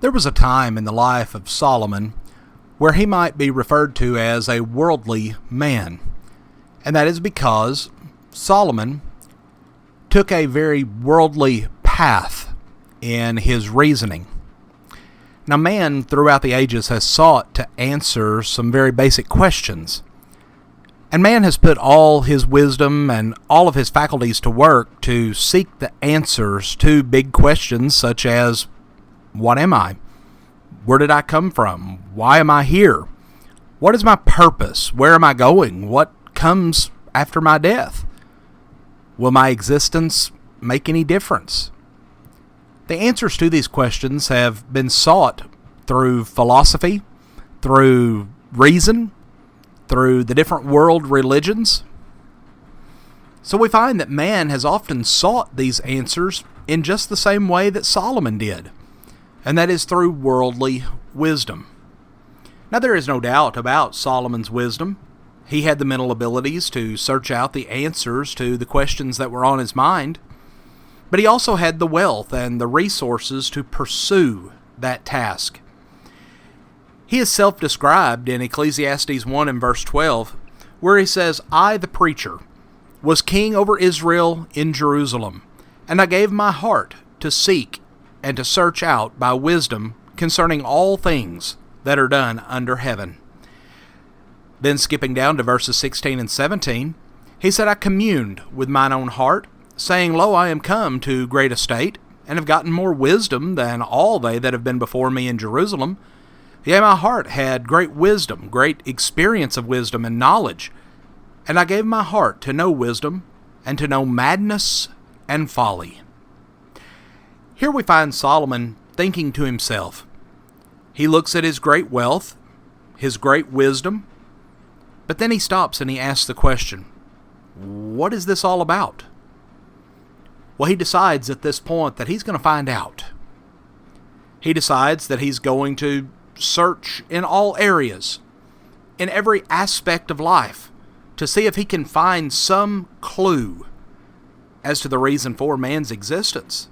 There was a time in the life of Solomon where he might be referred to as a worldly man, and that is because Solomon took a very worldly path in his reasoning. Now, man throughout the ages has sought to answer some very basic questions, and man has put all his wisdom and all of his faculties to work to seek the answers to big questions such as, what am I? Where did I come from? Why am I here? What is my purpose? Where am I going? What comes after my death? Will my existence make any difference? The answers to these questions have been sought through philosophy, through reason, through the different world religions. So we find that man has often sought these answers in just the same way that Solomon did, and that is through worldly wisdom. Now, there is no doubt about Solomon's wisdom. He had the mental abilities to search out the answers to the questions that were on his mind, but he also had the wealth and the resources to pursue that task. He is self-described in Ecclesiastes 1 and verse 12, where he says, "I, the preacher, was king over Israel in Jerusalem, and I gave my heart to seek and to search out by wisdom concerning all things that are done under heaven." Then skipping down to verses 16 and 17, he said, "I communed with mine own heart, saying, Lo, I am come to great estate, and have gotten more wisdom than all they that have been before me in Jerusalem. Yea, my heart had great wisdom, great experience of wisdom and knowledge, and I gave my heart to know wisdom, and to know madness and folly." Here we find Solomon thinking to himself. He looks at his great wealth, his great wisdom, but then he stops and he asks the question, what is this all about? Well, he decides at this point that he's going to find out. He decides that he's going to search in all areas, in every aspect of life, to see if he can find some clue as to the reason for man's existence.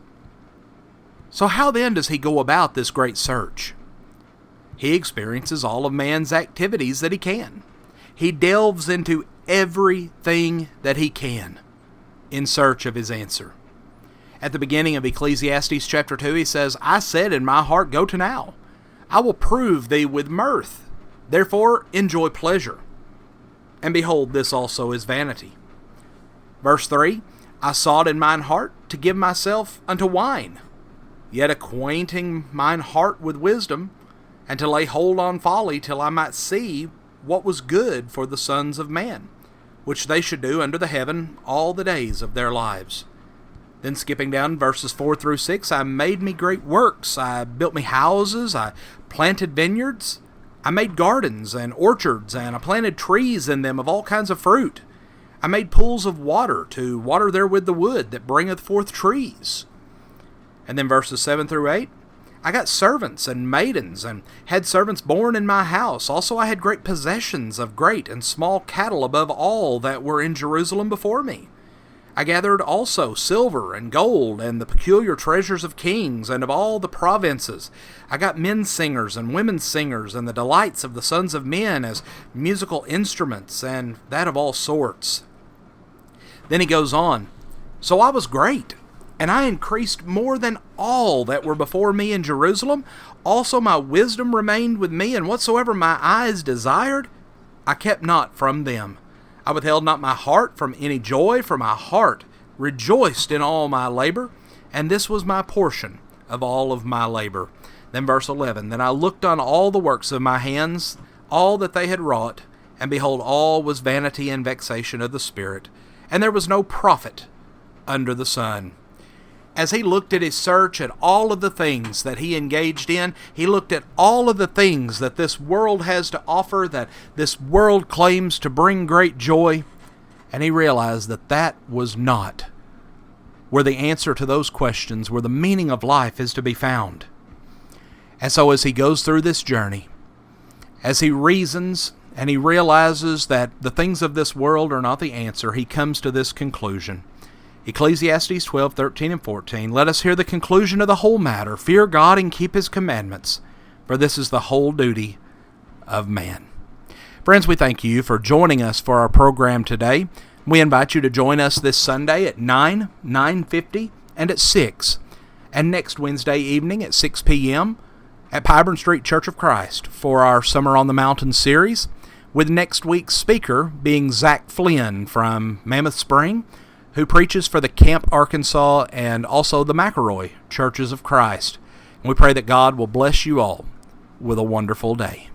So how then does he go about this great search? He experiences all of man's activities that he can. He delves into everything that he can in search of his answer. At the beginning of Ecclesiastes chapter 2, he says, "I said in my heart, go to now. I will prove thee with mirth. Therefore enjoy pleasure. And behold, this also is vanity." Verse 3, "I sought in mine heart to give myself unto wine, yet acquainting mine heart with wisdom, and to lay hold on folly till I might see what was good for the sons of man, which they should do under the heaven all the days of their lives." Then skipping down verses 4 through 6, "I made me great works. I built me houses. I planted vineyards. I made gardens and orchards, and I planted trees in them of all kinds of fruit. I made pools of water to water therewith the wood that bringeth forth trees." And then verses 7 through 8, "I got servants and maidens, and had servants born in my house. Also I had great possessions of great and small cattle above all that were in Jerusalem before me. I gathered also silver and gold, and the peculiar treasures of kings, and of all the provinces. I got men singers and women singers, and the delights of the sons of men as musical instruments, and that of all sorts." Then he goes on, "So I was great, and I increased more than all that were before me in Jerusalem. Also my wisdom remained with me, and whatsoever my eyes desired, I kept not from them. I withheld not my heart from any joy, for my heart rejoiced in all my labor, and this was my portion of all of my labor." Then verse 11, "Then I looked on all the works of my hands, all that they had wrought, and behold, all was vanity and vexation of the spirit, and there was no profit under the sun." As he looked at his search at all of the things that he engaged in, he looked at all of the things that this world has to offer, that this world claims to bring great joy, and he realized that that was not where the answer to those questions, where the meaning of life is to be found. And so as he goes through this journey, as he reasons and he realizes that the things of this world are not the answer, he comes to this conclusion. Ecclesiastes 12, 13, and 14. Let us hear the conclusion of the whole matter. Fear God and keep His commandments, for this is the whole duty of man. Friends, we thank you for joining us for our program today. We invite you to join us this Sunday at 9, 9:50, and at 6, and next Wednesday evening at 6 p.m. at Pyburn Street Church of Christ for our Summer on the Mountain series, with next week's speaker being Zach Flynn from Mammoth Spring, who preaches for the Camp Arkansas and also the McElroy Churches of Christ. And we pray that God will bless you all with a wonderful day.